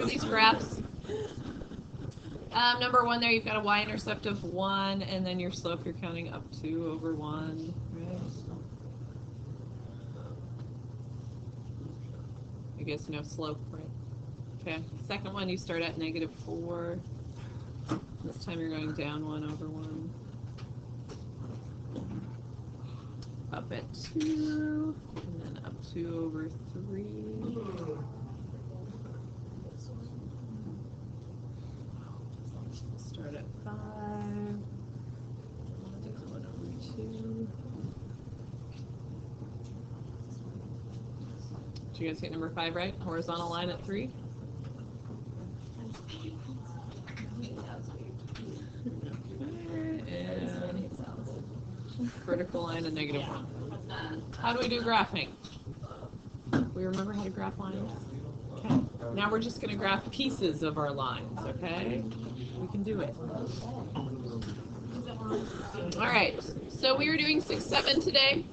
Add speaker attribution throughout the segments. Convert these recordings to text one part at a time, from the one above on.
Speaker 1: through these graphs. Number 1 there, you've got a y-intercept of 1, and then your slope you're counting up to over 1, right? I guess no slope, right? Okay. Second one, you start at -4. This time you're going down 1 over 1. Up at 2, and then up 2 over 3. Start at 5. 1 over 2. Did you guys get number 5 right? Horizontal line at 3. And vertical line at -1. How do we do graphing? We remember how to graph lines? Okay. Now we're just going to graph pieces of our lines, okay? We can do it. All right. So we are doing 6-7 today.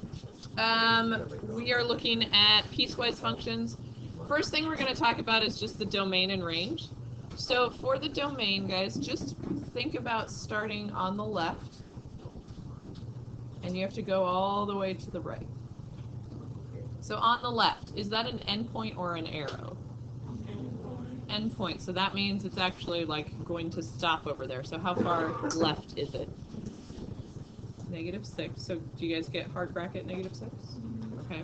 Speaker 1: We are looking at piecewise functions. First thing we're going to talk about is just the domain and range. So for the domain, guys, just think about starting on the left, and you have to go all the way to the right. So on the left, is that an endpoint or an arrow? Endpoint. So that means it's actually like going to stop over there. So how far left is it? -6. So do you guys get hard bracket -6? Okay.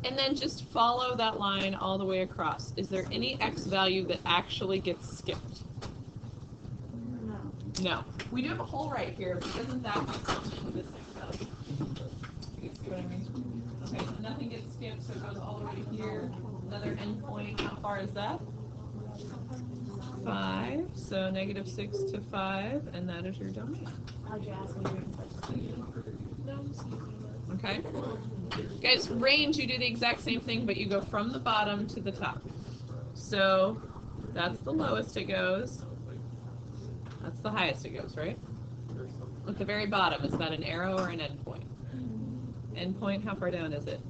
Speaker 1: And then just follow that line all the way across. Is there any x value that actually gets skipped? No. We do have a hole right here, but doesn't that become this x value? You see what I mean? Okay, so nothing gets skipped, so it goes all the way to here. Another endpoint, how far is that? 5, so -6 to 5, and that is your domain. Okay. Guys, range, you do the exact same thing, but you go from the bottom to the top. So that's the lowest it goes. That's the highest it goes, right? At the very bottom, is that an arrow or an endpoint? Endpoint, how far down is it?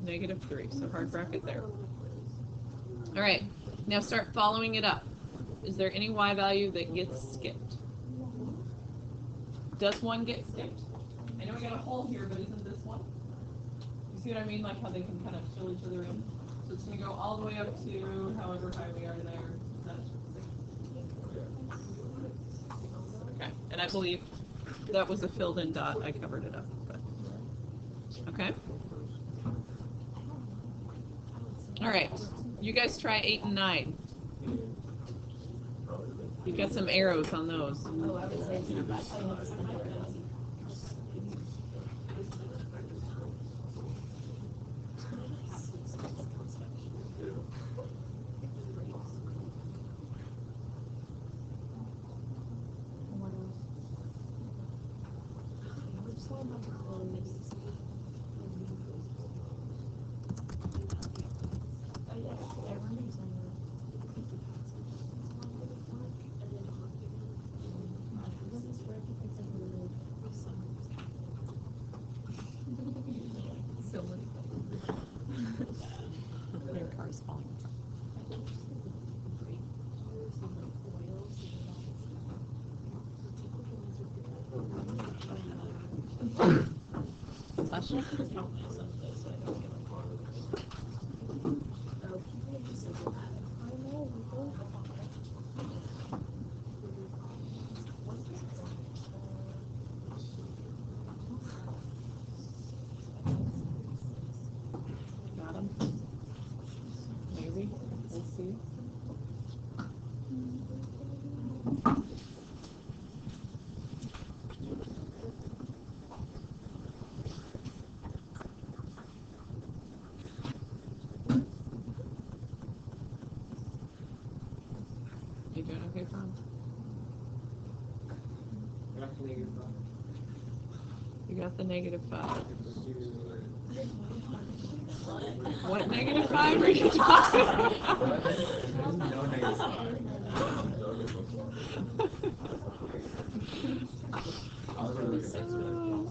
Speaker 1: -3, so hard bracket there. All right, now start following it up. Is there any y value that gets skipped? Does one get skipped? I know we got a hole here, but isn't this one? You see what I mean? Like how they can kind of fill each other in. So it's going to go all the way up to however high we are there. That's 6. Okay, and I believe that was a filled in dot. I covered it up. But. Okay. All right. You guys try 8 and 9. You've got some arrows on those. Oh, I would say it's not bad. Maybe. We'll see. You doing okay, Franz? You got the -5. What -5 are you talking about?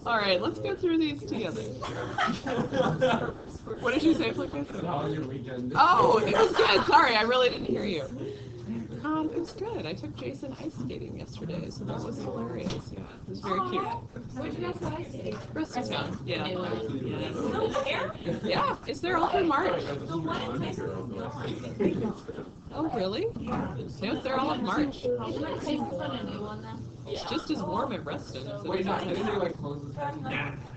Speaker 1: All right, let's go through these together. What did you say, Lucas?
Speaker 2: How was your weekend?
Speaker 1: Oh, it was good. Sorry, I really didn't hear you. It was good. I took Jason ice skating yesterday, so that was hilarious. Yeah, it was very cute.
Speaker 3: Where'd you guys go ice skating?
Speaker 1: Bristoltown. Yeah.
Speaker 3: Still there?
Speaker 1: Yeah, it's there all through March.
Speaker 3: The one in Tyson is gone.
Speaker 1: Oh, really? Yeah, it's there all of March.
Speaker 3: Tyson's on a new one then.
Speaker 1: It's just as warm at Reston as it
Speaker 2: Wait,
Speaker 1: is
Speaker 2: no,
Speaker 1: at
Speaker 2: didn't
Speaker 1: Tyson.
Speaker 2: they like close the second?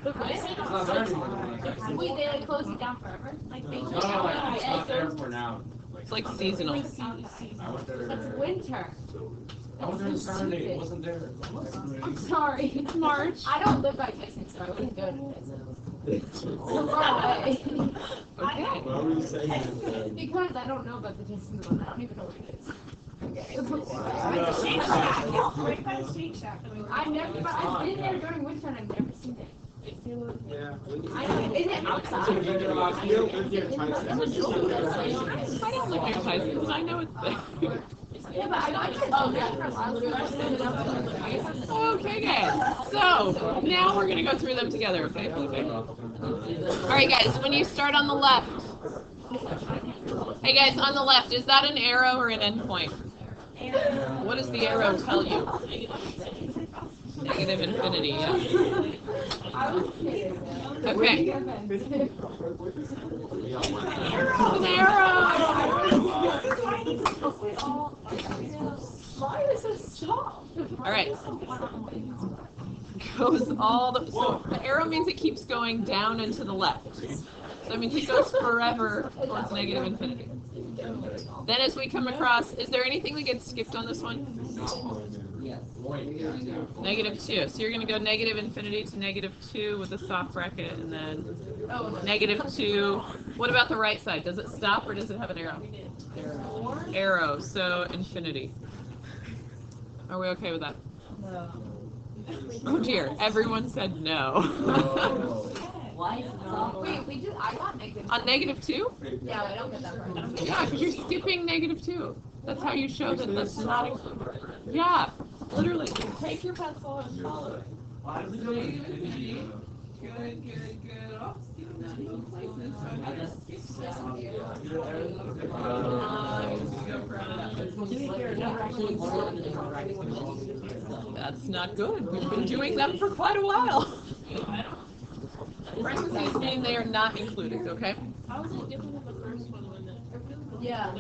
Speaker 3: It's
Speaker 2: not there anymore.
Speaker 3: Wait, they like closed it down forever? Like they
Speaker 2: No, no, like, it's not there for now.
Speaker 1: It's like seasonal.
Speaker 2: I went there.
Speaker 3: That's winter.
Speaker 2: I was there Saturday, it wasn't there.
Speaker 3: I'm sorry.
Speaker 1: It's March.
Speaker 3: I don't live by Tyson, so I wouldn't go to Tyson. It's so far away.
Speaker 1: Okay.
Speaker 2: What were you saying?
Speaker 3: Because I don't know about the Tyson one. I don't even know what it is. I've never, but I've been there during winter and I've never seen it.
Speaker 2: Yeah.
Speaker 3: I know, is it outside?
Speaker 1: I don't live near Tyson, but I know it's there.
Speaker 3: Yeah, but I got
Speaker 1: Okay, guys. So now we're gonna go through them together, okay? All right, guys. When you start on the left, hey guys, on the left, is that an arrow or an endpoint? What does the arrow tell you? Negative infinity. Yeah. Okay. An arrow.
Speaker 3: Why is it stop?
Speaker 1: All right. Goes all the, so the arrow means it keeps going down and to the left. So that means it goes forever towards negative infinity. Then as we come across, is there anything that gets skipped on this one? Negative 2. So you're going to go negative infinity to negative 2 with a soft bracket, and then negative 2. What about the right side? Does it stop or does it have an arrow? Arrow. So infinity. Are we okay with that?
Speaker 3: No.
Speaker 1: Oh dear, everyone said no.
Speaker 3: Wait, we do. I got negative.
Speaker 1: On negative 2?
Speaker 3: Yeah, I don't get that part.
Speaker 1: Yeah, because you're skipping negative 2. That's how you show that that's not included. Yeah, literally. Take your pencil and follow it. Negative infinity. Good, good, good. Oh, skipping that in both places. So I have to skip this one. That's not good. We've been doing them for quite a while. Parentheses mean they are not included, okay?
Speaker 4: How is it different than the first one when the
Speaker 3: Yeah.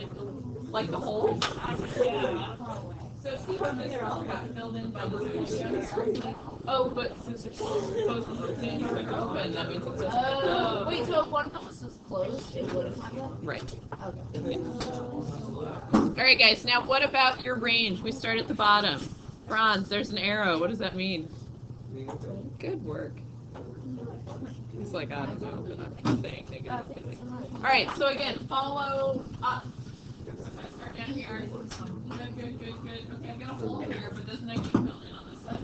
Speaker 1: Like the whole?
Speaker 4: yeah. So see how this all got filled in by the
Speaker 1: Oh, but since it's supposed to say it's open, that means it's
Speaker 3: Oh, wait, so if one of us was closed, it would have happened?
Speaker 1: right.
Speaker 3: Okay.
Speaker 1: All right, guys. Now, what about your range? We start at the bottom. Bronze. There's an arrow. What does that mean? Good work. It's like I don't know, but I'm saying negative. All right. So again, follow up. Start down here. Good, good, good, good. Okay, I've got a hole here, but doesn't actually fill in on this side.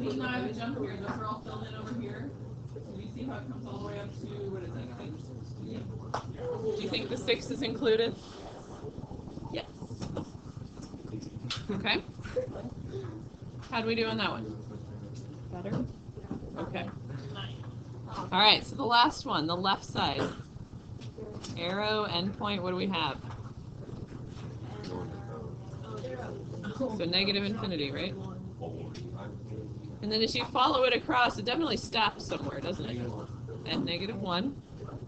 Speaker 1: These now I have a jump here. Those are all filled in over here. So you see how it comes all the way up to, what is that, 6? Do you think the 6 is included? Yes. Okay. How do we do on that one? Better? Okay. All right, so the last one, the left side. Arrow, endpoint, what do we have? So negative infinity, right? And then as you follow it across, it definitely stops somewhere, doesn't it? At negative 1.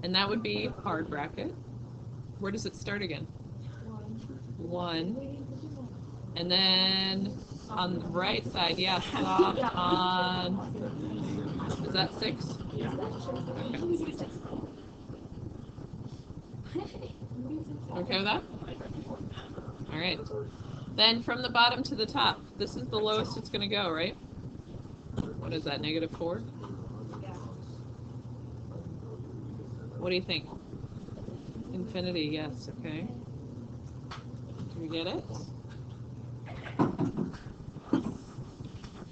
Speaker 1: And that would be hard bracket. Where does it start again? 1. And then on the right side, yeah, soft on, is that 6? Okay with that? All right. Then from the bottom to the top, this is the lowest it's going to go, right? What is that, negative 4? What do you think? Infinity, yes, okay. Do we get it?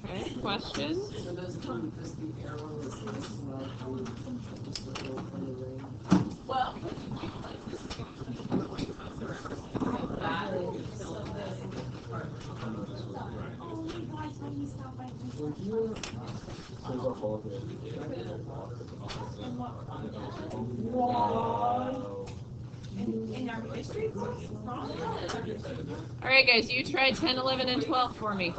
Speaker 1: Okay, questions? Well,
Speaker 4: In our history course?
Speaker 1: All right, guys, you try 10, 11, and 12 for me.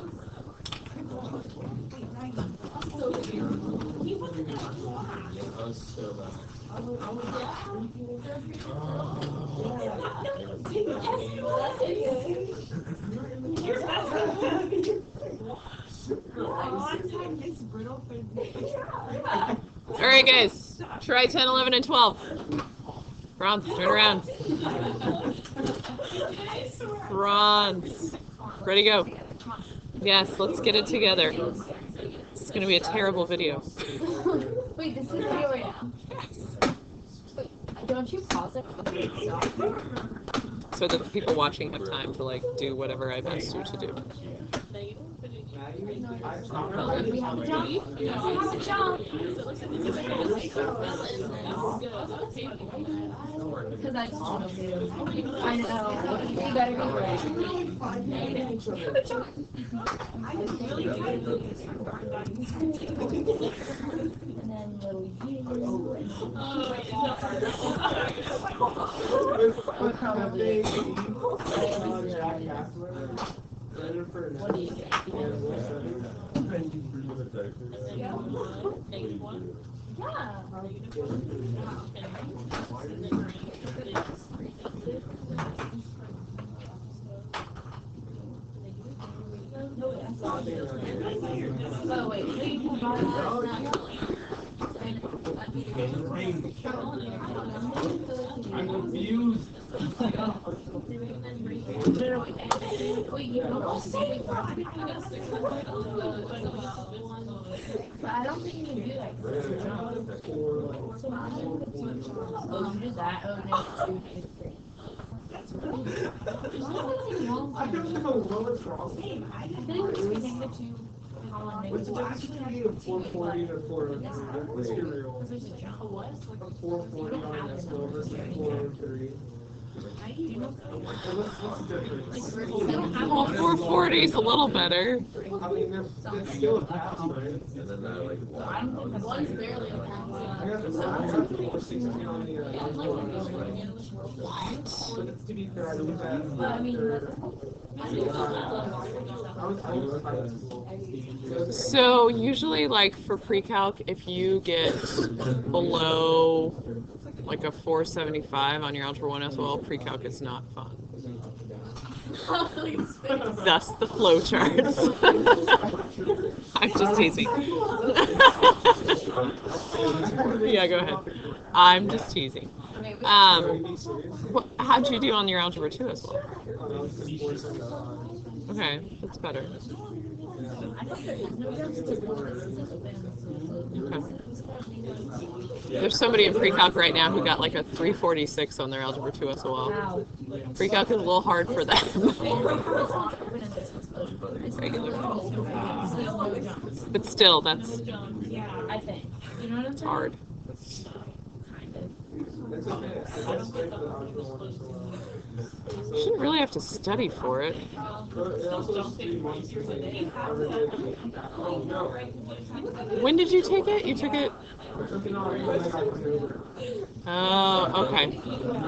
Speaker 1: All right, guys, try 10, 11, and 12. Franz, turn around. Franz. Ready, go. Yes, let's get it together. It's going to be a terrible video.
Speaker 3: Wait, this is video right now. Wait, don't you pause it?
Speaker 1: So that the people watching have time to like do whatever I've asked you to do.
Speaker 3: We have a jump. We have a jump. Because I just want to. I know. You better be and then little you. We're probably. What do you get? Oh wait,
Speaker 2: I'm confused.
Speaker 3: But I don't think you can do that. Oh, you did that? Oh, no, it's 3.
Speaker 2: I don't know what's wrong.
Speaker 3: I think we're using the 2.
Speaker 2: What's the difference between a 440 and a 403? Let's be real. A 440 on an Esco versus a 403. What's the difference?
Speaker 1: Well, 440 is a little better.
Speaker 2: I mean, it's still a pass, right?
Speaker 3: One's barely a
Speaker 2: I got the 460 on the
Speaker 1: What?
Speaker 2: But to be fair, I didn't have
Speaker 1: So usually like for pre-calc, if you get below like a 475 on your Algebra 1 SOL, pre-calc is not fun. Thus the flow charts. I'm just teasing. Yeah, go ahead. I'm just teasing. How'd you do on your Algebra 2 as well? Okay, that's better. Okay. There's somebody in pre-calc right now who got like a 346 on their Algebra 2 SOL. Pre-calc is a little hard for them. Regular. But still, that's it's hard. You shouldn't really have to study for it. When did you take it? You took it? Oh, okay.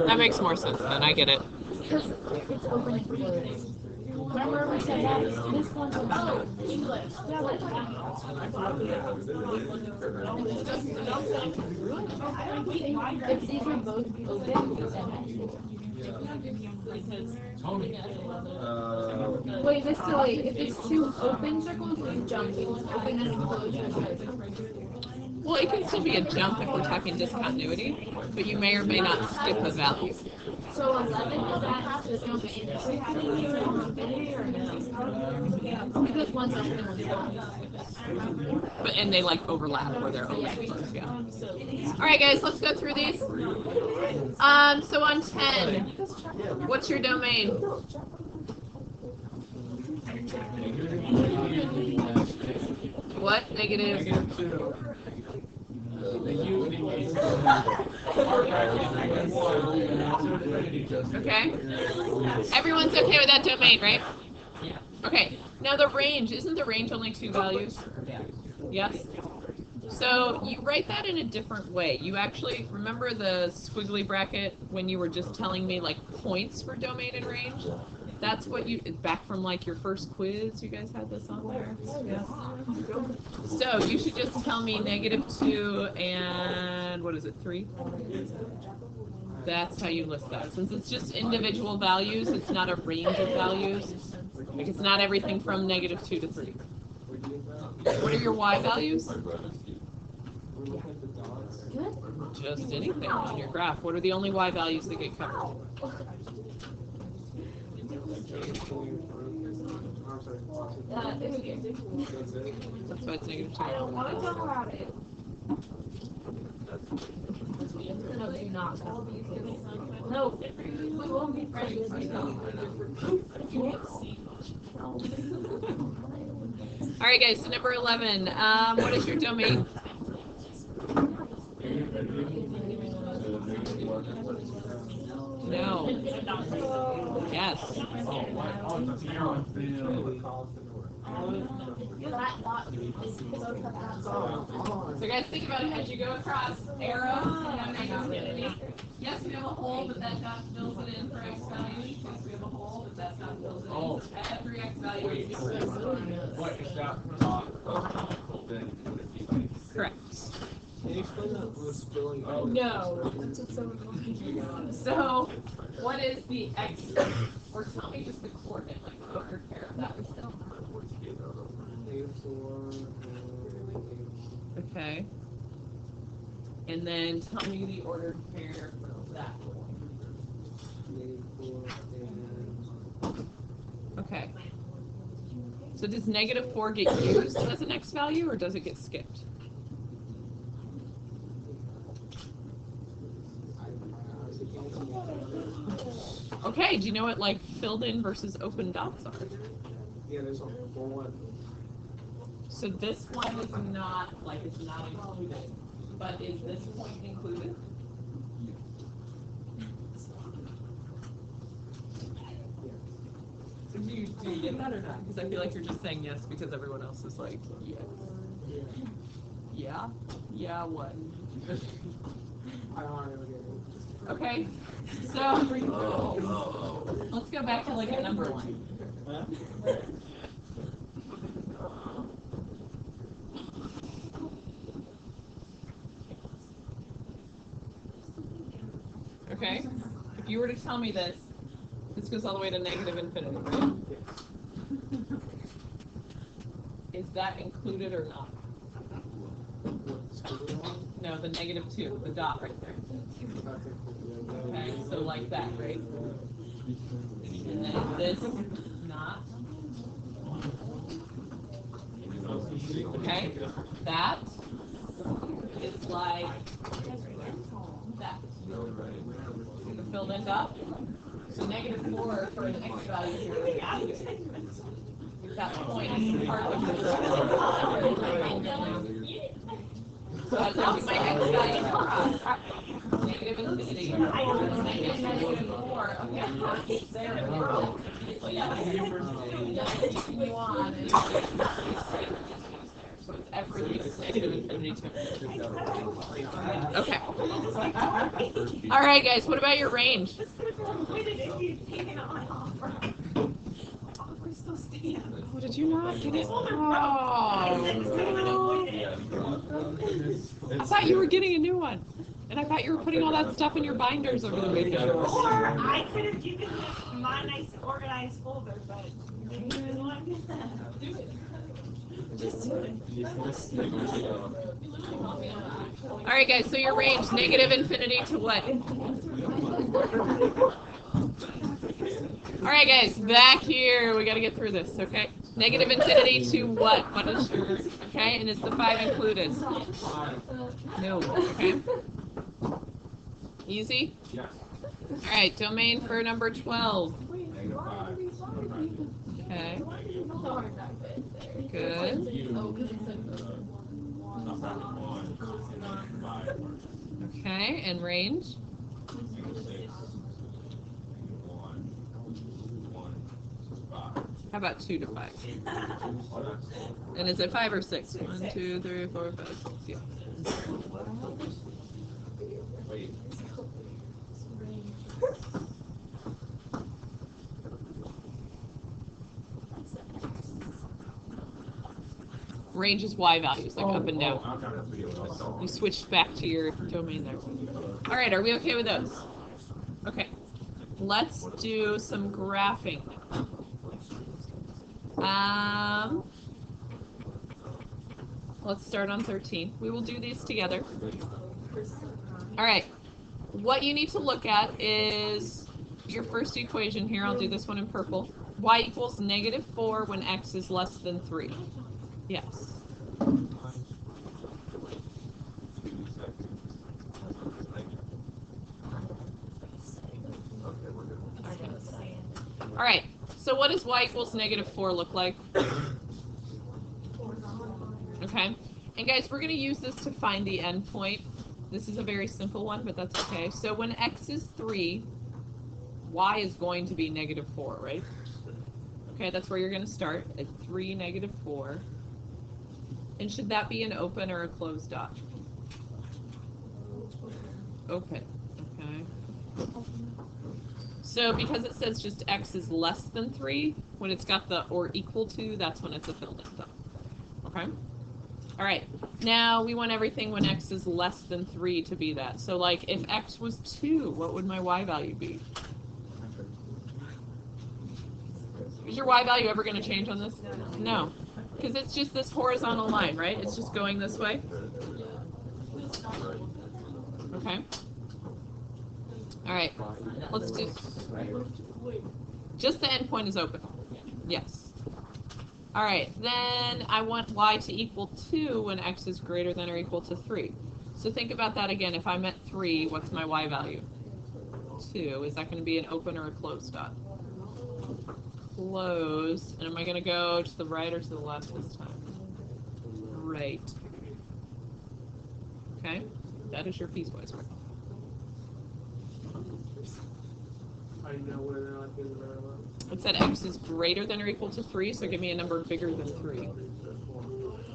Speaker 1: That makes more sense then. I get it.
Speaker 3: Because it's open and closed. Remember we said that this one's open. English. If these are both open, wait, this delay. If it's 2 open circles, it's jumping. Open and closed.
Speaker 1: Well, it can still be a jump if we're talking discontinuity, but you may or may not skip a value.
Speaker 3: So 11 is that the jump in infinity or no? Because one's open and one's closed.
Speaker 1: But and they like overlap where they're open and closed, yeah. All right, guys, let's go through these. So on 10, what's your domain? What? Negative. Okay. Everyone's okay with that domain, right? Okay. Now the range, isn't the range only 2 values? Yes? So you write that in a different way. You actually remember the squiggly bracket when you were just telling me like points for domain and range? That's what you, back from like your first quiz, you guys had this on there? Yes. So you should just tell me -2 and what is it, 3? That's how you list that. Since it's just individual values, it's not a range of values. Like it's not everything from -2 to 3. What are your y values? Just anything on your graph. What are the only y values that get covered? That's why it's -2.
Speaker 3: I don't want to talk about it. No, do not. No, we won't be friends.
Speaker 1: All right, guys. So number 11. What is your domain? No. Yes. So guys, think about it as you go across arrows. Yes, we have a hole, but that dot fills it in for x value. Yes, we have a hole, but that dot fills it in. At every x value.
Speaker 5: What is that?
Speaker 1: Correct.
Speaker 2: Can you explain that with spelling?
Speaker 1: No. So, what is the x? Or tell me just the coordinate, like the ordered pair of that. Okay. And then tell me the ordered pair for that one. Okay. So does -4 get used as an x value, or does it get skipped? Okay, do you know what like filled in versus open dots are?
Speaker 2: Yeah, there's a full one.
Speaker 1: So this one is not, like it's not included, but is this point included? So do you get that or not? Because I feel like you're just saying yes because everyone else is like, yes. Yeah? Yeah, what?
Speaker 2: I don't really get it.
Speaker 1: Okay, so let's go back to like a number line. Okay, if you were to tell me this goes all the way to -infinity, right? Is that included or not? No, the -2, the dot right there. Okay, so like that, right? And then this, not. Okay, that is like that. The filled in dot. So -4 for an x value here. That point is part of the so I'd like my x value across. -infinity. -4. Okay, there we go. So yeah, continue on. So it's every -infinity to infinity. Okay. All right, guys. What about your range? Oh, did you not get it? Oh. I thought you were getting a new one. And I thought you were putting all that stuff in your binders over the weekend.
Speaker 6: Or I could have given you my nice organized folder, but you didn't want to do that.
Speaker 1: All right, guys. So your range, -infinity to what? All right, guys. Back here. We got to get through this, okay? -infinity to what? What is your? Okay, and is the 5 included? No. Okay. Easy?
Speaker 5: Yes.
Speaker 1: All right, domain for number 12. Okay. Good. Okay, and range? How about 2 to 5? And is it 5 or 6? 1, 2, 3, 4, 5, 6. Yeah. Range is y values, like up and down. You switched back to your domain there. All right, are we okay with those? Okay. Let's do some graphing. Let's start on 13. We will do these together. All right. What you need to look at is your first equation here. I'll do this one in purple. Y equals -4 when x is less than 3. Yes. All right. So what does y equals -4 look like? Okay. And guys, we're going to use this to find the endpoint. This is a very simple one, but that's okay. So when x is 3, y is going to be -4, right? Okay, that's where you're going to start at 3, -4. And should that be an open or a closed dot? Open. Okay. So because it says just x is less than 3, when it's got the or equal to, that's when it's a filled-in dot. Okay? All right. Now we want everything when x is less than 3 to be that. So like if x was 2, what would my y value be? Is your y value ever going to change on this? No. Because it's just this horizontal line, right? It's just going this way. Okay. All right. Let's do. Just the endpoint is open. Yes. All right. Then I want y to equal 2 when x is greater than or equal to 3. So think about that again. If I'm at 3, what's my y value? 2. Is that going to be an open or a closed dot? Close, and am I going to go to the right or to the left this time? Right. Okay, that is your piecewise work.
Speaker 2: How do you know whether or not they're right or wrong?
Speaker 1: It said x is greater than or equal to 3, so give me a number bigger than 3.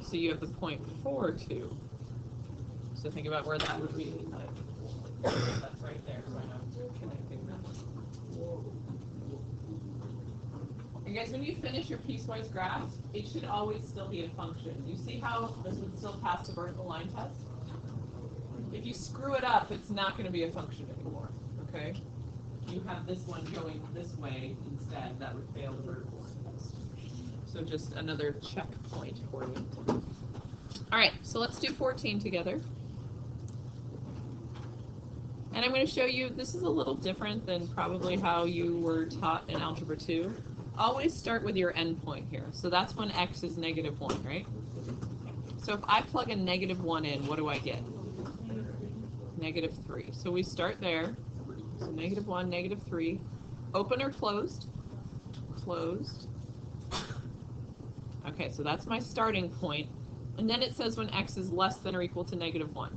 Speaker 1: So you have the 0.42. So think about where that would be. That's right there, so I'm connecting that. And guys, when you finish your piecewise graph, it should always still be a function. You see how this would still pass the vertical line test? If you screw it up, it's not going to be a function anymore, okay? You have this one going this way instead, that would fail the vertical line test. So just another checkpoint for you. All right, so let's do 14 together. And I'm going to show you, this is a little different than probably how you were taught in Algebra 2. Always start with your endpoint here. So that's when x is -1, right? So if I plug a -1 in, what do I get? -3. So we start there. So -1, -3. Open or closed? Closed. Okay, so that's my starting point. And then it says when x is less than or equal to -1.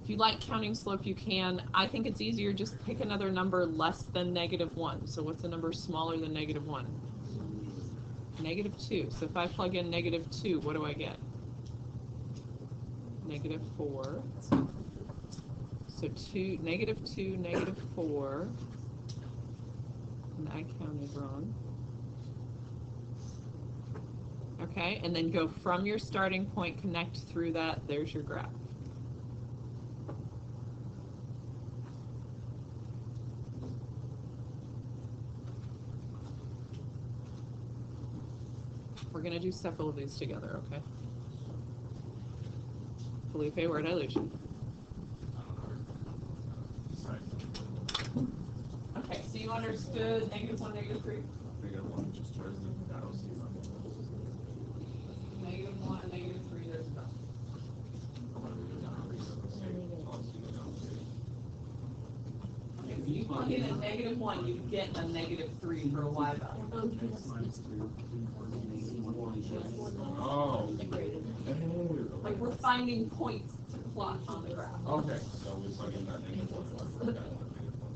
Speaker 1: If you like counting slope, you can. I think it's easier just pick another number less than -1. So what's a number smaller than -1? -2. So if I plug in -2, what do I get? -4. So -2, -4. And I counted wrong. Okay, and then go from your starting point, connect through that. There's your graph. We're going to do several of these together, okay? Felipe, where did I lose you? Okay, so you understood -1, -3? -1, -3, there's none. Okay, so you plug in a -1, you get a -3 for a y value.
Speaker 5: Oh.
Speaker 1: Like we're finding points to plot on the graph.
Speaker 5: Okay, so we're plugging that in.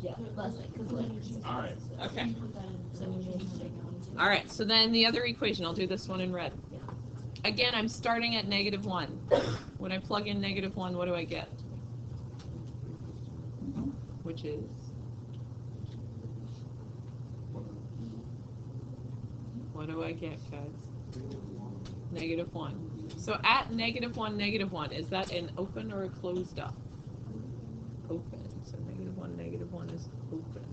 Speaker 3: Yeah, less like, because
Speaker 5: All right.
Speaker 1: Okay. All right, so then the other equation, I'll do this one in red. Again, I'm starting at -1. When I plug in -1, what do I get? Which is? What do I get, guys? -1. So at -1, -1, is that an open or a closed up? Open. So -1 is open.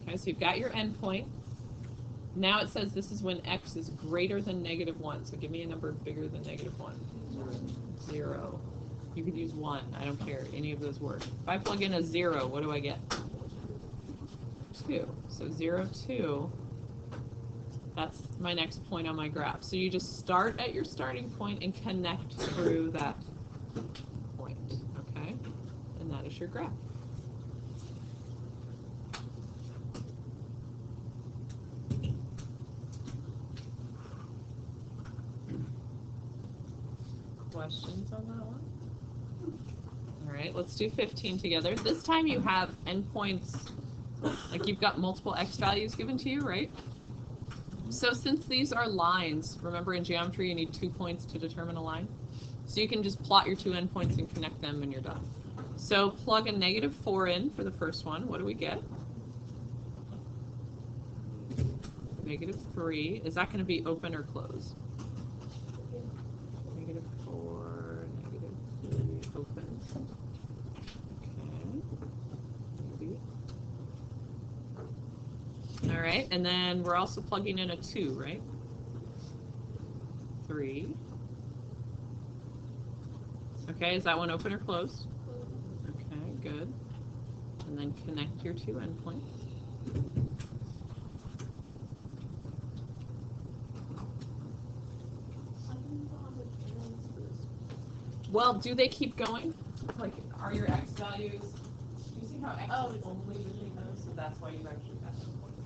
Speaker 1: Okay, so you've got your endpoint. Now it says this is when x is greater than -1. So give me a number bigger than -1. 0. You could use 1. I don't care. Any of those work. If I plug in a 0, what do I get? 2. So 0, 2. That's my next point on my graph. So you just start at your starting point and connect through that point. Okay? And that is your graph. Questions on that one? All right, let's do 15 together. This time you have endpoints, like you've got multiple x values given to you, right? So since these are lines, remember in geometry you need 2 points to determine a line? So you can just plot your 2 endpoints and connect them and you're done. So plug a -4 in for the first one. What do we get? -3. Is that going to be open or closed? -4, -3, open. Okay. Maybe. All right, and then we're also plugging in a 2, right? 3. Okay, is that one open or closed? Okay, good. And then connect your 2 endpoints. Well, do they keep going? Like, are your x values, do you see how x is only between those? So that's why you've actually got them pointed.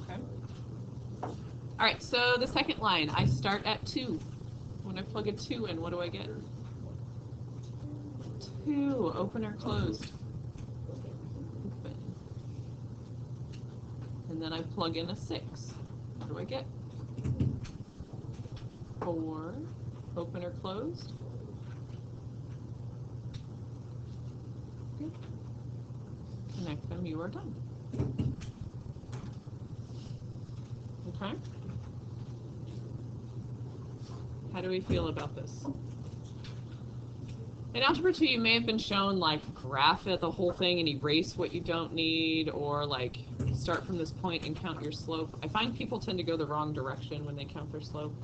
Speaker 1: Okay. All right, so the second line, I start at 2. When I plug a 2 in, what do I get? 2, open or closed? Open. And then I plug in a 6. What do I get? 4, open or closed? Okay. Connect them, you are done. Okay? How do we feel about this? In Algebra 2, you may have been shown, like, graph it, the whole thing, and erase what you don't need, or, like, start from this point and count your slope. I find people tend to go the wrong direction when they count their slope.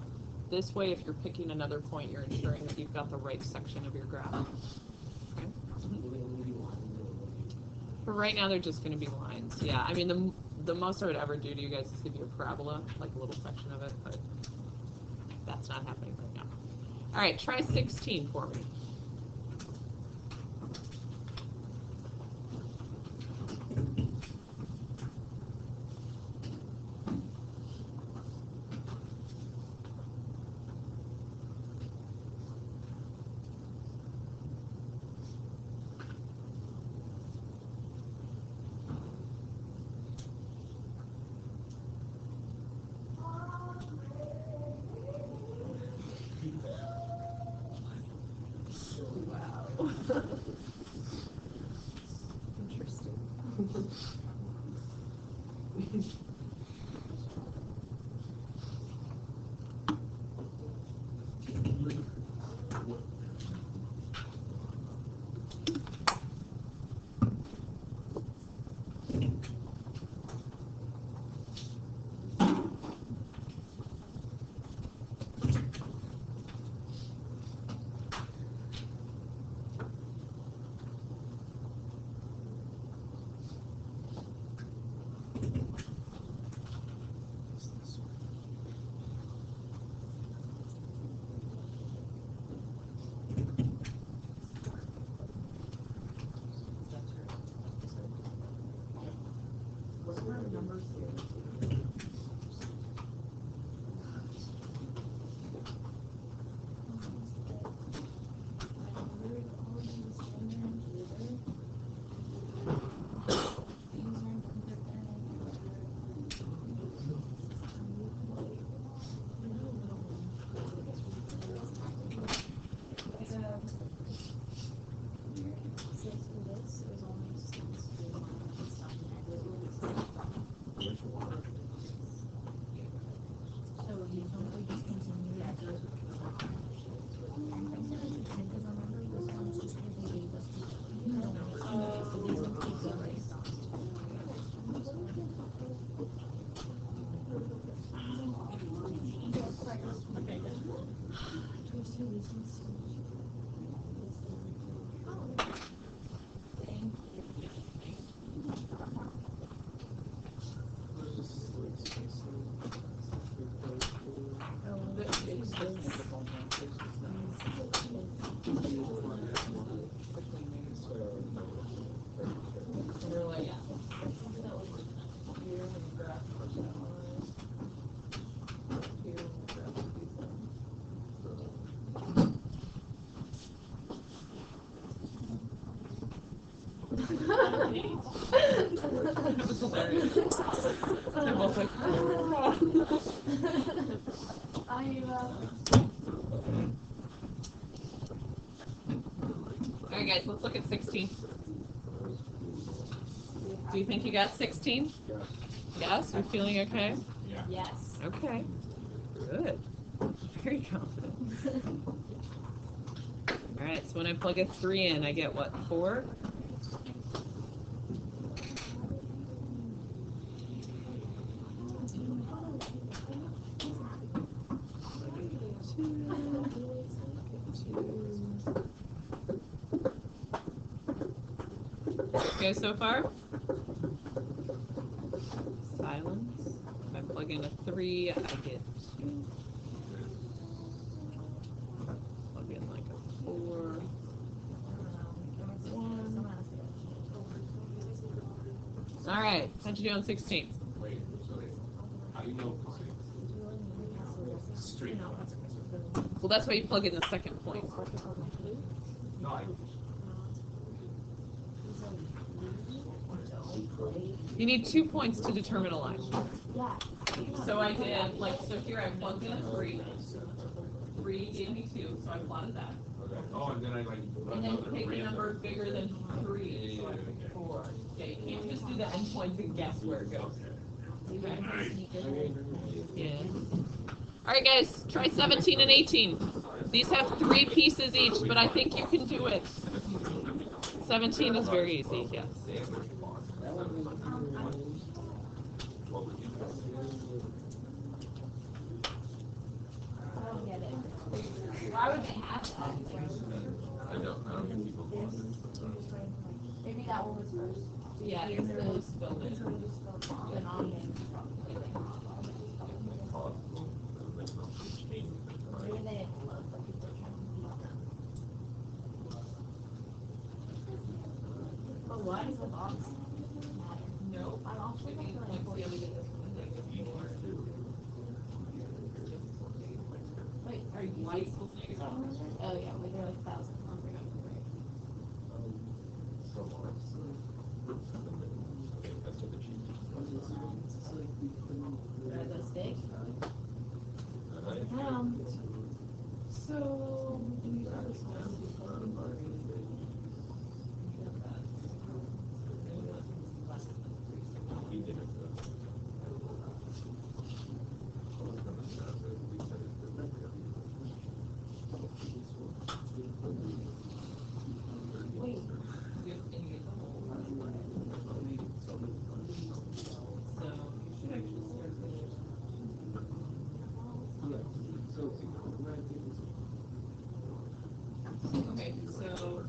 Speaker 1: This way, if you're picking another point, you're ensuring that you've got the right section of your graph. Okay? For right now, they're just going to be lines. Yeah, I mean, the most I would ever do to you guys is give you a parabola, like a little section of it, but that's not happening right now. All right, try 16 for me. Wow. Interesting. They're both like, Alright guys, let's look at 16. Do you think you got 16? Yes? You're feeling okay?
Speaker 3: Yes.
Speaker 1: Okay. Good. Very confident. Alright, so when I plug a 3 in, I get what, 4? Okay, so far? Silence. If I plug in a 3, I get 2. Plug in like a 4. 1. Alright, how'd you do on 16?
Speaker 5: Wait, so how do you know? Straight.
Speaker 1: Well, that's why you plug in the second point.
Speaker 5: No,
Speaker 1: You need 2 points to determine a line.
Speaker 3: Yeah.
Speaker 1: So I did, like, so here I plugged in a 3. 3 gave me 2, so I plotted that.
Speaker 5: okay. Oh, and then I like.
Speaker 1: And then take a number bigger than 3, so I picked 4. Yeah, you can't just do the endpoints and guess where it goes. Yeah. Alright guys, try 17 and 18. These have 3 pieces each, but I think you can do it. 17 is very easy, yes.
Speaker 3: Why would they have that?
Speaker 5: I don't think people want it.
Speaker 3: Maybe that one was first.
Speaker 1: Yeah, it's the spilled in.
Speaker 3: Then on there. Maybe they didn't look, but people were trying to beat them. But why does the box matter?
Speaker 1: No.
Speaker 3: I also
Speaker 1: It
Speaker 3: think
Speaker 1: means,
Speaker 3: like
Speaker 1: like, see how we get this one? Like, if you want to.
Speaker 3: wait,
Speaker 1: Are you white?
Speaker 3: oh yeah, wait, they're like 1,000. The stick?
Speaker 1: So.
Speaker 3: Wait.
Speaker 1: Okay, so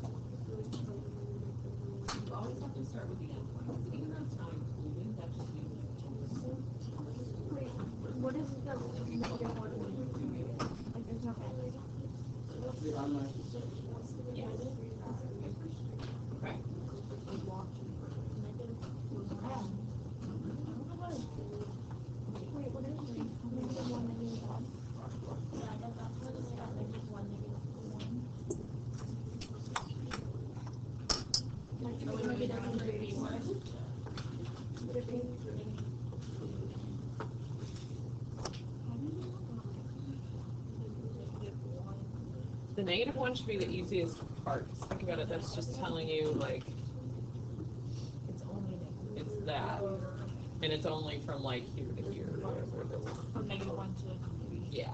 Speaker 1: you always have to start with the endpoint. Even though it's not included, that just means
Speaker 3: Wait, what is the negative one? Like there's no
Speaker 1: yeah. Okay.
Speaker 3: Wait, what is it? Negative 1, negative 1. Yeah, that's what it's got, negative 1, negative 1. Like, negative 1.
Speaker 1: The negative 1 should be the easiest part. Think about it. That's just telling you, like, it's that. And it's only from, like, here to here. Whatever it is.
Speaker 3: From negative 1 to 3.
Speaker 1: Yeah.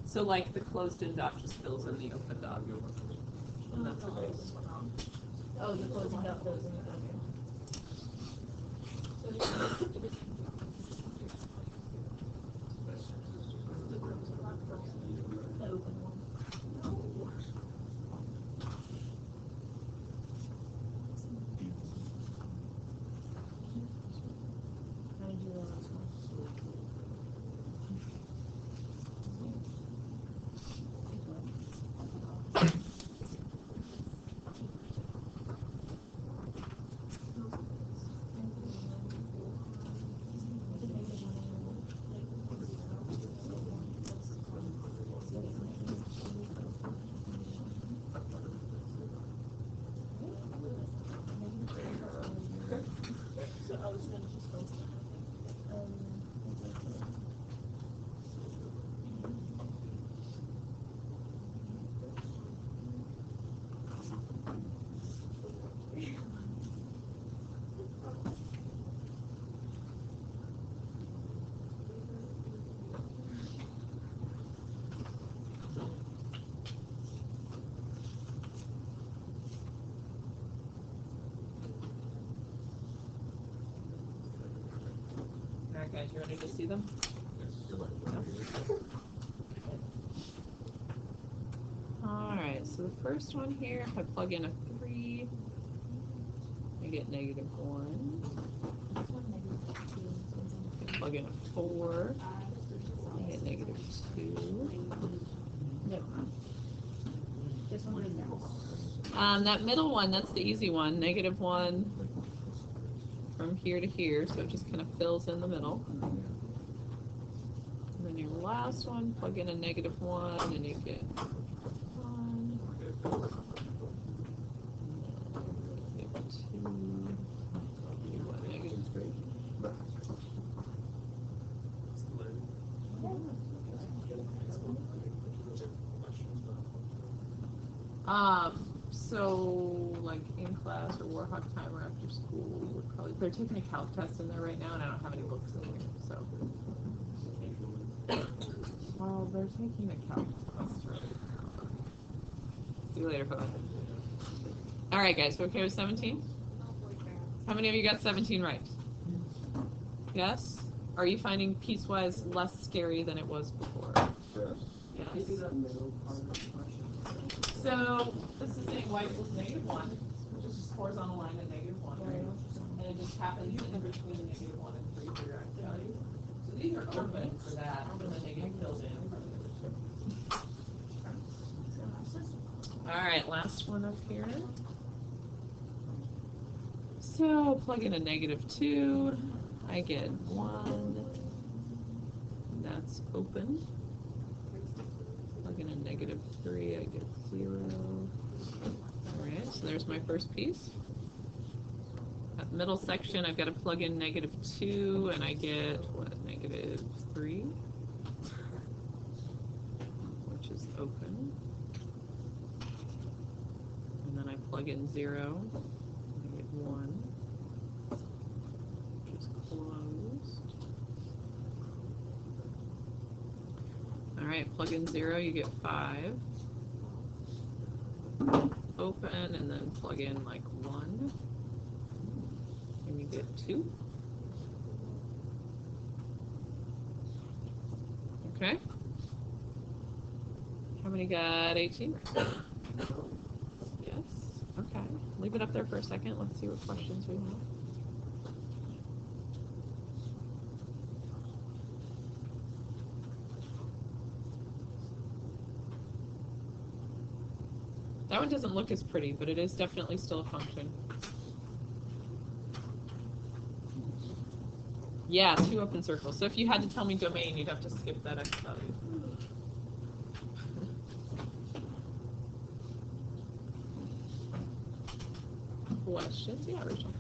Speaker 1: So, like, the closed-in dot just fills in the open dot. And that's what it is.
Speaker 3: Oh, the closing dot goes in. The open one. How did you do the last one?
Speaker 1: Alright guys, you ready to see them? Alright, so the first one here, if I plug in a 3, I get -1. If I plug in a 4, I get -2. That middle one, that's the easy one, -1 from here to here, so it just kind of fills in the middle. And then your last one, plug in a -1 and you get 1. Get 2. What, -3? So like in class or Warhawk time or after school, we would probably, they're taking a calc test in there right now and I don't have any books in here, so. Well, they're taking a calc test right now. See you later, bud. Alright guys, okay with 17? How many of you got 17 right? Yes? Are you finding piecewise less scary than it was before? Yes. So this is saying y equals -1, which is just horizontal line at -1, and it just happens in between -1 and 3 for your x value. So these are open for that, and then they get filled in. All right, last one up here. So plug in a -2, I get 1. That's open. Plug in a -3, I get 0. Alright, so there's my first piece. That middle section, I've got to plug in -2, and I get, what, -3? Which is open. And then I plug in 0, and I get 1, which is closed. Alright, plug in 0, you get 5. Open, and then plug in like 1, and you get 2. Okay. How many got 18? Yes. Okay. Leave it up there for a second. Let's see what questions we have. That one doesn't look as pretty, but it is definitely still a function. Yeah, 2 open circles. So if you had to tell me domain, you'd have to skip that x value. Questions? Yeah, Rachel.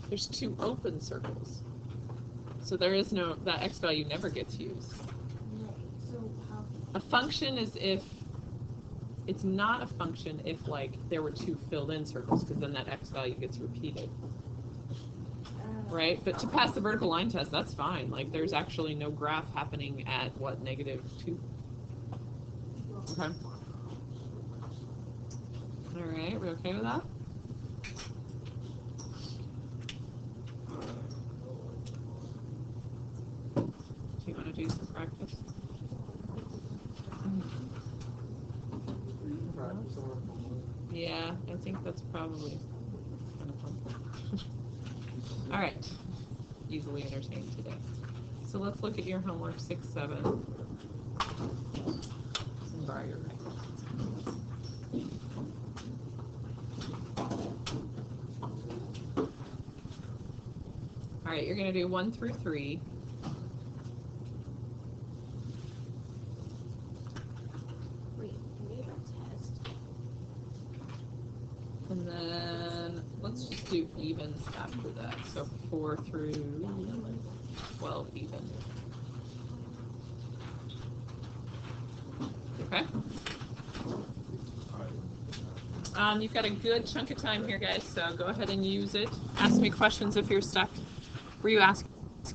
Speaker 1: There's 2 open circles. So there is no, that x value never gets used. A function is if, it's not a function if like there were 2 filled in circles, because then that x value gets repeated. Right? But to pass the vertical line test, that's fine. Like there's actually no graph happening at what, -2? Okay. Alright, we okay with that? Do you want to do some practice? Yeah, I think that's probably kind of fun. All right, easily entertained today. So let's look at your homework 6-7. Borrow your right. All right, you're going to do 1 through 3. And just do evens after that. So 4 through 12 even. Okay. You've got a good chunk of time here, guys, so go ahead and use it. Ask me questions if you're stuck. Were you asking?